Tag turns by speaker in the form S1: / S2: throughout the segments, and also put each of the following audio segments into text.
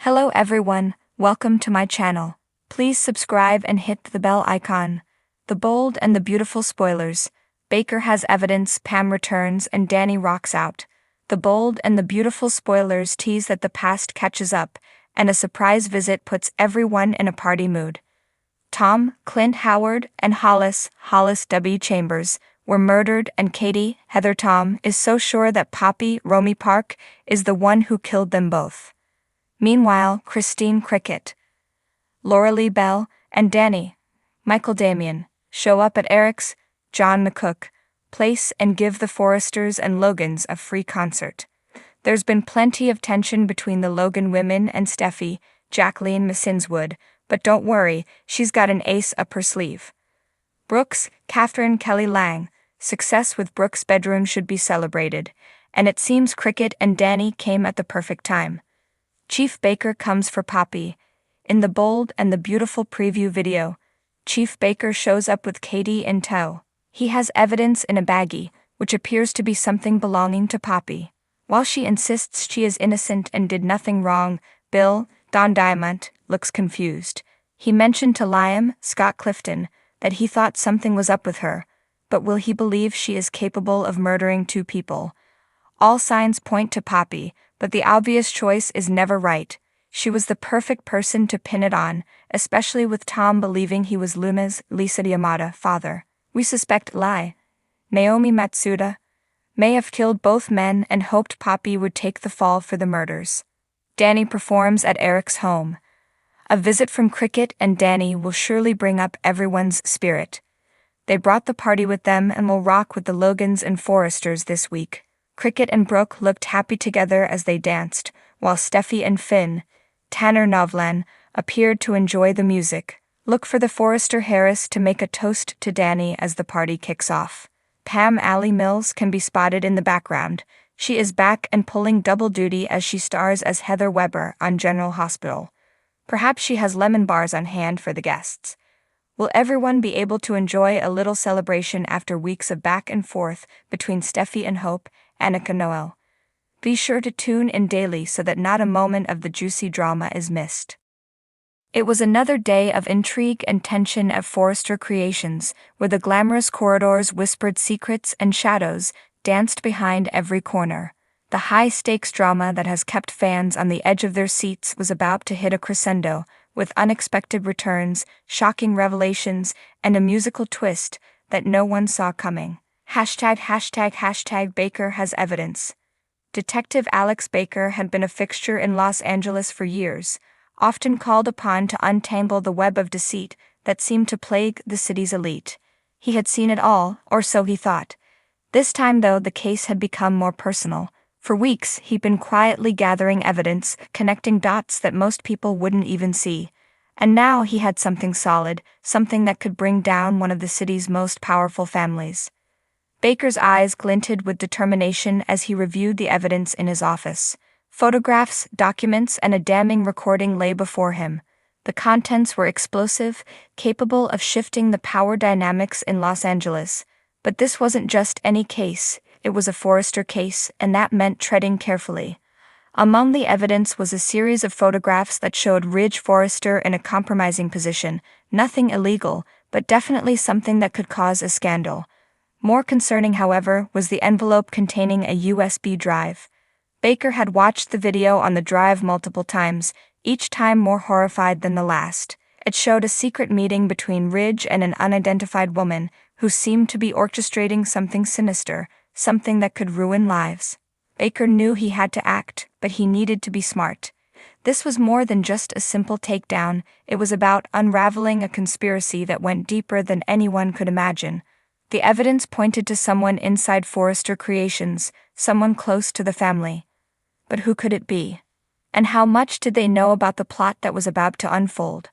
S1: Hello everyone, welcome to my channel. Please subscribe and hit the bell icon. The bold and the beautiful spoilers. Baker has evidence, Pam returns, and Danny rocks out. The bold and the beautiful spoilers tease that the past catches up, and a surprise visit puts everyone in a party mood. Tom, Clint Howard, and Hollis W. Chambers, were murdered, and Katie, Heather Tom, is so sure that Poppy, Romy Park, is the one who killed them both. Meanwhile, Christine Cricket, Laura Lee Bell, and Danny, Michael Damian, show up at Eric's, John McCook, place and give the Forresters and Logans a free concert. There's been plenty of tension between the Logan women and Steffi, Jacqueline Masinswood, but don't worry, she's got an ace up her sleeve. Brooks, Catherine Kelly Lang, success with Brooks' bedroom should be celebrated, and it seems Cricket and Danny came at the perfect time. Chief Baker comes for Poppy. In the bold and the beautiful preview video, Chief Baker shows up with Katie in tow. He has evidence in a baggie, which appears to be something belonging to Poppy. While she insists she is innocent and did nothing wrong, Bill, Don Diamond, looks confused. He mentioned to Liam, Scott Clifton, that he thought something was up with her, but will he believe she is capable of murdering two people? All signs point to Poppy, but the obvious choice is never right. She was the perfect person to pin it on, especially with Tom believing he was Luna's, Lisa Yamada, father. We suspect Naomi Matsuda, may have killed both men and hoped Poppy would take the fall for the murders. Danny performs at Eric's home. A visit from Cricket and Danny will surely bring up everyone's spirit. They brought the party with them and will rock with the Logans and Forresters this week. Cricket and Brooke looked happy together as they danced, while Steffi and Finn, Tanner Novlan, appeared to enjoy the music. Look for the Forrester Harris to make a toast to Danny as the party kicks off. Pam Allie Mills can be spotted in the background. She is back and pulling double duty as she stars as Heather Weber on General Hospital. Perhaps she has lemon bars on hand for the guests. Will everyone be able to enjoy a little celebration after weeks of back and forth between Steffi and Hope, Annika Noel? Be sure to tune in daily so that not a moment of the juicy drama is missed. It was another day of intrigue and tension at Forrester Creations, where the glamorous corridors whispered secrets and shadows danced behind every corner. The high-stakes drama that has kept fans on the edge of their seats was about to hit a crescendo, with unexpected returns, shocking revelations, and a musical twist that no one saw coming. ### Baker has evidence. Detective Alex Baker had been a fixture in Los Angeles for years, often called upon to untangle the web of deceit that seemed to plague the city's elite. He had seen it all, or so he thought. This time, though, the case had become more personal. For weeks, he'd been quietly gathering evidence, connecting dots that most people wouldn't even see. And now he had something solid, something that could bring down one of the city's most powerful families. Baker's eyes glinted with determination as he reviewed the evidence in his office. Photographs, documents, and a damning recording lay before him. The contents were explosive, capable of shifting the power dynamics in Los Angeles. But this wasn't just any case, it was a Forrester case, and that meant treading carefully. Among the evidence was a series of photographs that showed Ridge Forrester in a compromising position, nothing illegal, but definitely something that could cause a scandal. More concerning, however, was the envelope containing a USB drive. Baker had watched the video on the drive multiple times, each time more horrified than the last. It showed a secret meeting between Ridge and an unidentified woman who seemed to be orchestrating something sinister, something that could ruin lives. Baker knew he had to act, but he needed to be smart. This was more than just a simple takedown, it was about unraveling a conspiracy that went deeper than anyone could imagine. The evidence pointed to someone inside Forrester Creations, someone close to the family. But who could it be? And how much did they know about the plot that was about to unfold?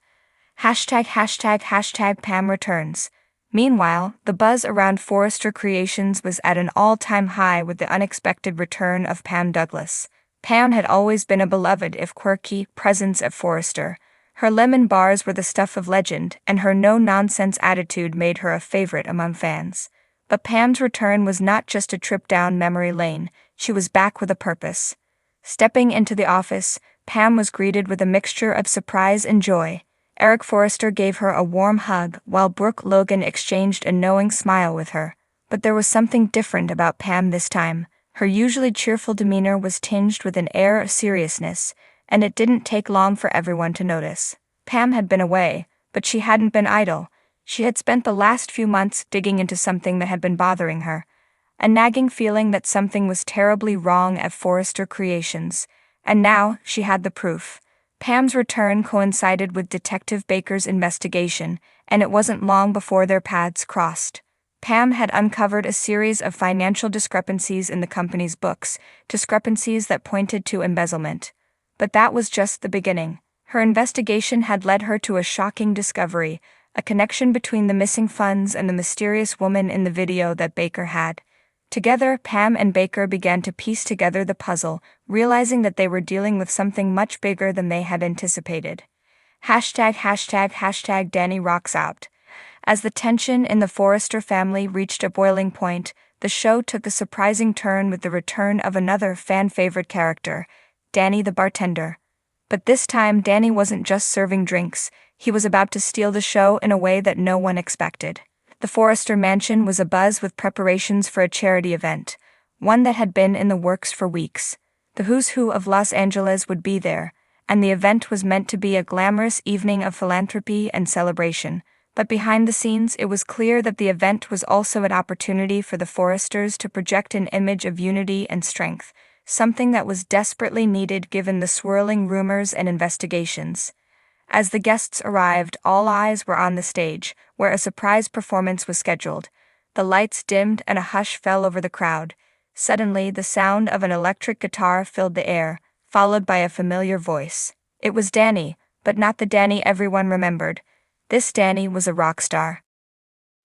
S1: ## Pam returns. Meanwhile, the buzz around Forrester Creations was at an all-time high with the unexpected return of Pam Douglas. Pam had always been a beloved, if quirky, presence at Forrester. Her lemon bars were the stuff of legend, and her no-nonsense attitude made her a favorite among fans. But Pam's return was not just a trip down memory lane, she was back with a purpose. Stepping into the office, Pam was greeted with a mixture of surprise and joy. Eric Forrester gave her a warm hug, while Brooke Logan exchanged a knowing smile with her. But there was something different about Pam this time. Her usually cheerful demeanor was tinged with an air of seriousness, and it didn't take long for everyone to notice. Pam had been away, but she hadn't been idle. She had spent the last few months digging into something that had been bothering her, a nagging feeling that something was terribly wrong at Forrester Creations, and now she had the proof. Pam's return coincided with Detective Baker's investigation, and it wasn't long before their paths crossed. Pam had uncovered a series of financial discrepancies in the company's books, discrepancies that pointed to embezzlement. But that was just the beginning. Her investigation had led her to a shocking discovery, a connection between the missing funds and the mysterious woman in the video that Baker had. Together, Pam and Baker began to piece together the puzzle, realizing that they were dealing with something much bigger than they had anticipated. Danny rocks out. As the tension in the Forrester family reached a boiling point, the show took a surprising turn with the return of another fan-favorite character, Danny the bartender. But this time, Danny wasn't just serving drinks, he was about to steal the show in a way that no one expected. The Forrester mansion was abuzz with preparations for a charity event, one that had been in the works for weeks. The who's who of Los Angeles would be there, and the event was meant to be a glamorous evening of philanthropy and celebration. But behind the scenes, it was clear that the event was also an opportunity for the Forresters to project an image of unity and strength, something that was desperately needed given the swirling rumors and investigations. As the guests arrived, all eyes were on the stage, where a surprise performance was scheduled. The lights dimmed and a hush fell over the crowd. Suddenly, the sound of an electric guitar filled the air, followed by a familiar voice. It was Danny, but not the Danny everyone remembered. This Danny was a rock star.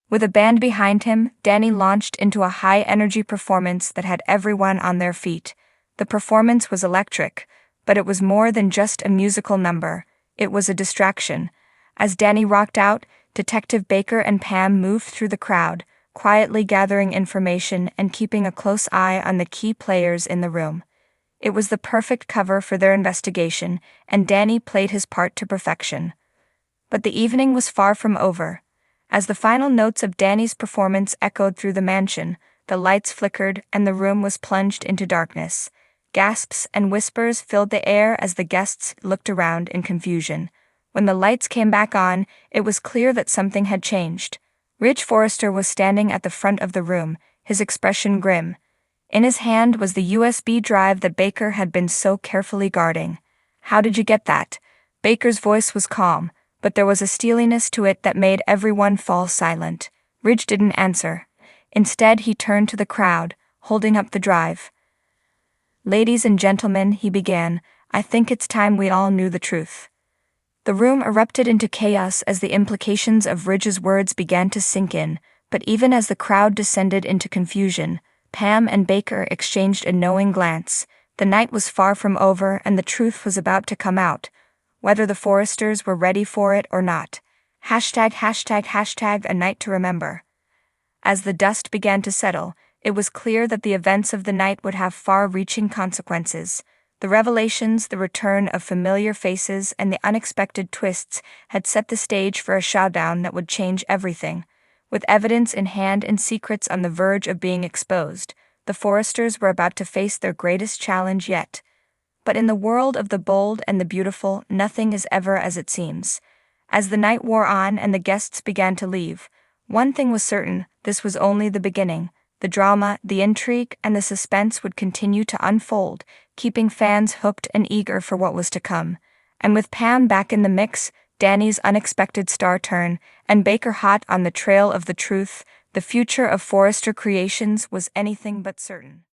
S1: With a band behind him, Danny launched into a high-energy performance that had everyone on their feet. The performance was electric, but it was more than just a musical number. It was a distraction. As Danny rocked out, Detective Baker and Pam moved through the crowd, quietly gathering information and keeping a close eye on the key players in the room. It was the perfect cover for their investigation, and Danny played his part to perfection. But the evening was far from over. As the final notes of Danny's performance echoed through the mansion, the lights flickered and the room was plunged into darkness. Gasps and whispers filled the air as the guests looked around in confusion. When the lights came back on, it was clear that something had changed. Rich Forrester was standing at the front of the room, his expression grim. In his hand was the USB drive that Baker had been so carefully guarding. "How did you get that?" Baker's voice was calm, but there was a steeliness to it that made everyone fall silent. Ridge didn't answer. Instead, he turned to the crowd, holding up the drive. "Ladies and gentlemen," he began, "I think it's time we all knew the truth." The room erupted into chaos as the implications of Ridge's words began to sink in, but even as the crowd descended into confusion, Pam and Baker exchanged a knowing glance. The night was far from over and the truth was about to come out, whether the Forresters were ready for it or not. A night to remember. As the dust began to settle, it was clear that the events of the night would have far-reaching consequences. The revelations, the return of familiar faces, and the unexpected twists had set the stage for a showdown that would change everything. With evidence in hand and secrets on the verge of being exposed, the Forresters were about to face their greatest challenge yet. But in the world of the bold and the beautiful, nothing is ever as it seems. As the night wore on and the guests began to leave, one thing was certain: this was only the beginning. The drama, the intrigue, and the suspense would continue to unfold, keeping fans hooked and eager for what was to come. And with Pam back in the mix, Danny's unexpected star turn, and Baker hot on the trail of the truth, the future of Forrester Creations was anything but certain.